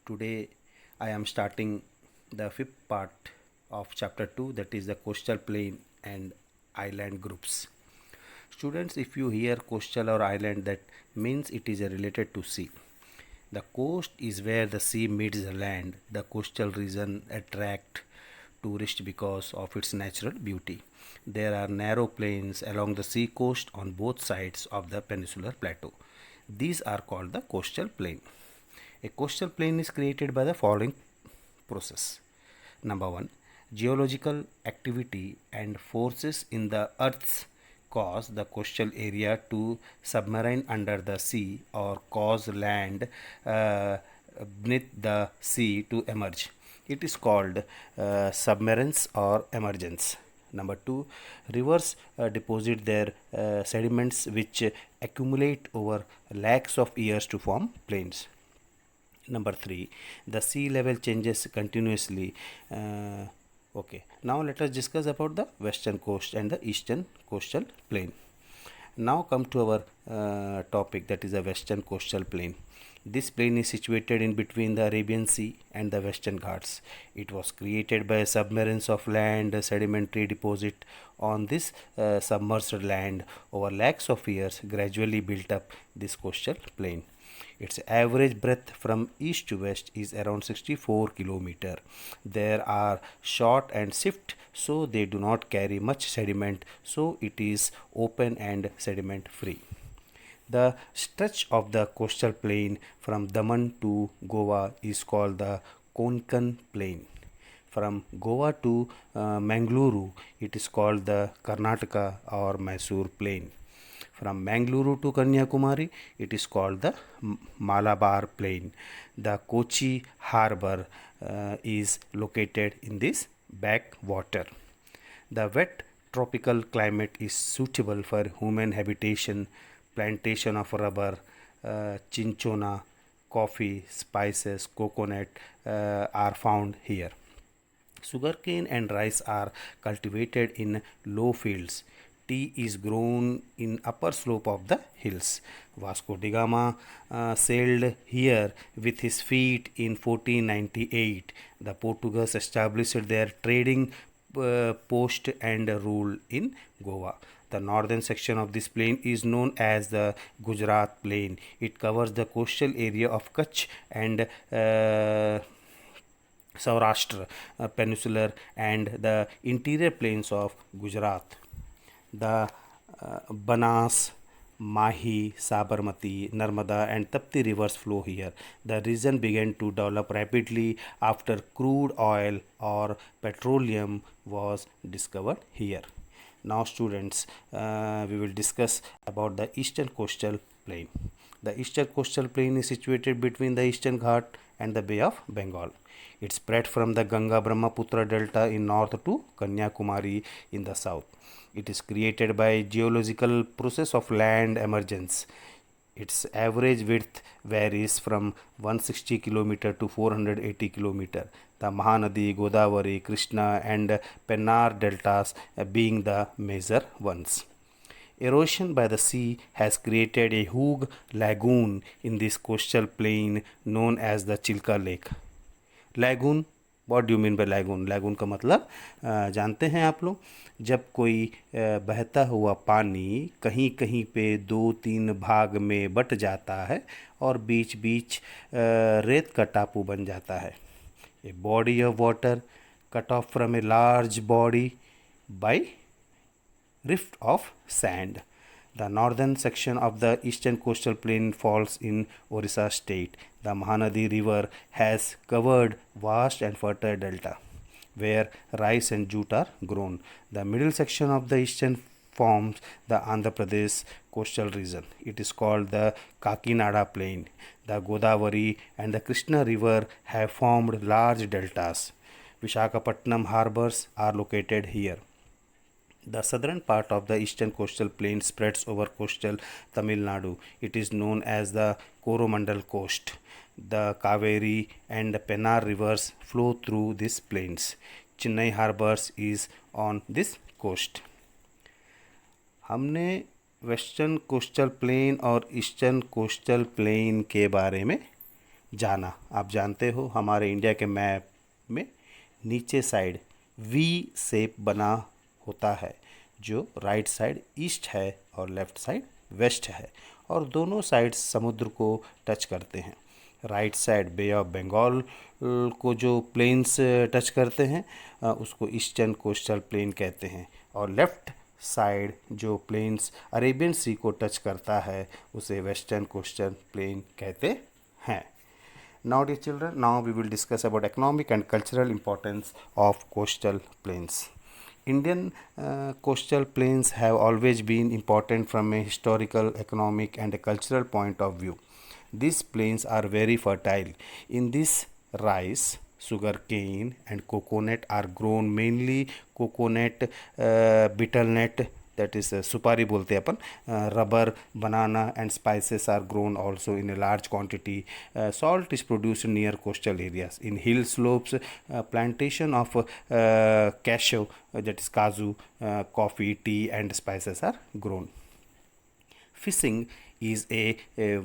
Today I am starting the fifth part of chapter 2, that is the coastal plain and island groups. Students, if you hear coastal or island, that means it is related to sea. The coast is where the sea meets the land. The coastal region attract tourists because of its natural beauty. There are narrow plains along the sea coast on both sides of the peninsular plateau. These are called the coastal plain. A coastal plain is created by the following process. Number one, geological activity and forces in the earth's cause the coastal area to submarine under the sea or cause land beneath the sea to emerge. It is called submergence or emergence. Number two, rivers deposit their sediments which accumulate over lakhs of years to form plains. Number three, the sea level changes continuously. Okay, now let us discuss about the western coast and the eastern coastal plain. Now come to our topic, that is the western coastal plain. This plain is situated in between the Arabian Sea and the Western Ghats. It was created by a submergence of land sedimentary deposit on this submerged land over lakhs of years gradually built up this coastal plain. Its average breadth from east to west is around 64 km. There are short and swift, so they do not carry much sediment, so it is open and sediment free. The stretch of the coastal plain from Daman to Goa is called the Konkan Plain. From Goa to Mangaluru, it is called the Karnataka or Mysore Plain. From Mangaluru to Kanyakumari, it is called the Malabar Plain. The Kochi harbor is located in this backwater. The wet tropical climate is suitable for human habitation. Plantation of rubber, cinchona, coffee, spices, coconut are found here. Sugarcane and rice are cultivated in low fields. Tea is grown in upper slope of the hills. Vasco da Gama sailed here with his fleet in 1498. The Portuguese established their trading post and rule in Goa. The northern section of this plain is known as the Gujarat Plain. It covers the coastal area of Kutch and Saurashtra Peninsular and the interior plains of Gujarat. The Banas, Mahi, Sabarmati, Narmada, and Tapti rivers flow here. The region began to develop rapidly after crude oil or petroleum was discovered here. Now, students, we will discuss about the eastern coastal plain. The eastern coastal plain is situated between the Eastern Ghat and the Bay of Bengal. It spread from the Ganga Brahmaputra delta in north to Kanyakumari in the south. It is created by geological process of land emergence. Its average width varies from 160 km to 480 km. The Mahanadi, Godavari, Krishna and Pennar deltas being the major ones. Erosion by the sea has created a huge lagoon in this coastal plain known as the Chilka Lake. Lagoon, what do you mean by lagoon? Lagoon का मतलब जानते हैं आप लोग, जब कोई बहता हुआ पानी कहीं कहीं पे दो तीन भाग में बट जाता है और बीच बीच रेत का टापू बन जाता है. A body of water cut off from a large body by rift of sand. The northern section of the eastern coastal plain falls in Orissa state. The Mahanadi river has covered vast and fertile delta where rice and jute are grown. The middle section of the eastern forms the Andhra Pradesh coastal region. It is called the Kakinada plain. The Godavari and the Krishna river have formed large deltas. Visakhapatnam harbors are located here. The southern part of the eastern coastal plain spreads over coastal Tamil Nadu. It is known as the Coromandel coast. The Kaveri and Pennar rivers flow through these plains. Chennai harbors is on this coast. हमने western coastal plain और eastern coastal plain के बारे में जाना। आप जानते हो हमारे इंडिया के मैप में नीचे साइड वी शेप बना होता है, जो राइट साइड ईस्ट है और लेफ्ट साइड वेस्ट है, और दोनों साइड्स समुद्र को टच करते हैं। Right side Bay of Bengal को जो प्लेन्स टच करते हैं उसको ईस्टर्न कोस्टल प्लेन कहते हैं, और लेफ्ट साइड जो प्लेन्स अरेबियन सी को टच करता है उसे वेस्टर्न कोस्टल प्लेन कहते हैं। Now, dear children, now we will discuss about economic and cultural importance of coastal plains. Indian coastal plains have always been important from a historical, economic, and a cultural point of view. These plains are very fertile. In this, rice, sugarcane, and coconut are grown, mainly coconut, betel nut, that is supari बोलते हैं अपन, rubber, banana and spices are grown also in a large quantity. Salt is produced near coastal areas. In hill slopes, plantation of cashew, that is kaju, coffee, tea and spices are grown. Fishing is a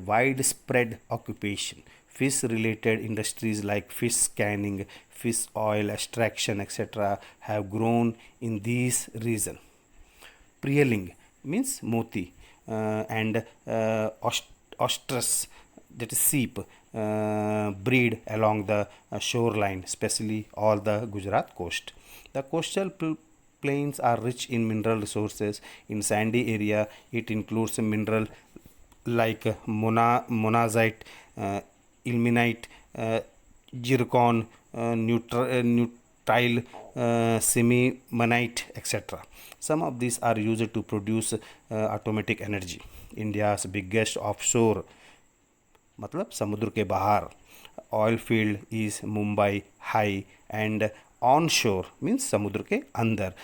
widespread occupation. Fish related industries like fish scanning, fish oil extraction, etc., have grown in this region. Prieling means moti, and ostrich, that is sheep, breed along the shoreline, especially all the Gujarat coast. The coastal plains are rich in mineral resources. In sandy area, it includes mineral like monazite, ilmenite, zircon, nutrile, semimanite, etc. Some of these are used to produce automatic energy. India's biggest offshore, मतलब समुद्र के बाहर, oil field is Mumbai High, and on shore means समुद्र के अंदर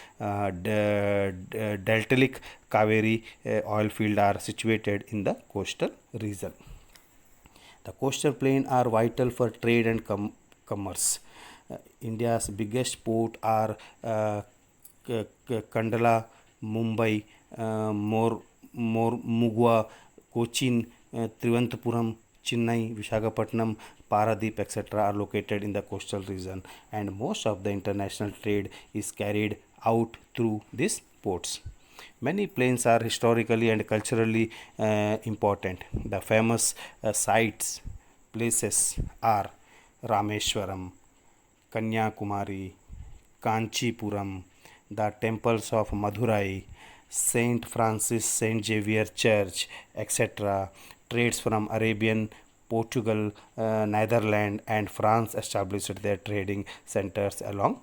deltaic Kaveri oil field are situated in the coastal region. The coastal plain are vital for trade and commerce. India's biggest port are Kandala, Mumbai, Mormugua, Cochin, Trivandrum, Chennai, Visakhapatnam, Paradip, etc. are located in the coastal region, and most of the international trade is carried out through these ports. Many plains are historically and culturally important. The famous sites, places are Rameshwaram, Kanyakumari, Kanchipuram, the temples of Madurai, Saint Francis Saint Xavier Church, etc. Trades from Arabian, Portugal, Netherlands, and France established their trading centers along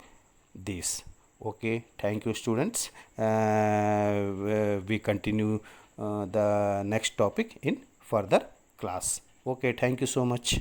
these. Okay, thank you, students. We continue the next topic in further class. Okay, thank you so much.